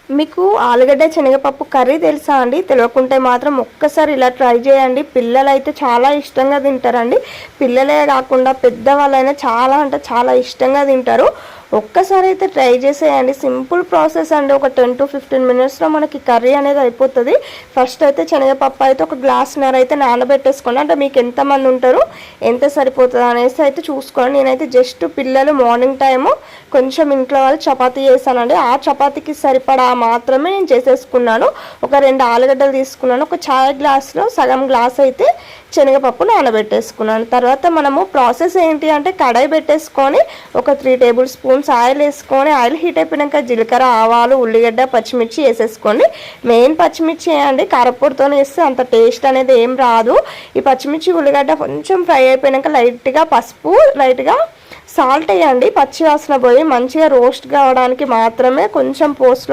మీకు ఆలుగడ్డ శనగపప్పు కర్రీ తెలుసా అండి? తెలియకుంటే మాత్రం ఒక్కసారి ఇలా ట్రై చేయండి. పిల్లలు అయితే చాలా ఇష్టంగా తింటారండి. పిల్లలే కాకుండా పెద్దవాళ్ళైనా చాలా అంటే చాలా ఇష్టంగా తింటారు. ఒక్కసారి అయితే ట్రై చేసేయండి. సింపుల్ ప్రాసెస్ అండి. ఒక 10 to 15 మినిట్స్లో మనకి కర్రీ అనేది అయిపోతుంది. ఫస్ట్ అయితే శనగపప్పు అయితే ఒక గ్లాస్‌న్నర అయితే నానబెట్టేసుకోండి. అంటే మీకు ఎంతమంది ఉంటారు, ఎంత సరిపోతుంది అనేసి అయితే చూసుకోండి. నేనైతే జస్ట్ పిల్లలు మార్నింగ్ టైము కొంచెం ఇంట్లో వాళ్ళు చపాతీ చేశానండి. ఆ చపాతీకి సరిపడా మాత్రమే నేను చేసేసుకున్నాను. ఒక 2 ఆలుగడ్డలు తీసుకున్నాను. ఒక చాయ్ గ్లాస్లో సగం గ్లాస్ అయితే శనగపప్పు నానబెట్టేసుకున్నాను. తర్వాత మనము ప్రాసెస్ ఏంటి అంటే కడాయి పెట్టేసుకొని ఒక 3 టేబుల్ స్పూన్స్ ఆయిల్ వేసుకొని, ఆయిల్ హీట్ అయిపోయాక జీలకర్ర, ఆవాలు, ఉల్లిగడ్డ, పచ్చిమిర్చి వేసేసుకోండి. మెయిన్ పచ్చిమిర్చి వేయండి. కారపొడితో వేస్తే అంత టేస్ట్ అనేది ఏం రాదు. ఈ పచ్చిమిర్చి, ఉల్లిగడ్డ కొంచెం ఫ్రై అయిపోయాక లైట్గా పసుపు, లైట్గా సాల్ట్ వేయండి. పచ్చి వాసన పోయి మంచిగా రోస్ట్ కావడానికి మాత్రమే కొంచెం పోస్ట్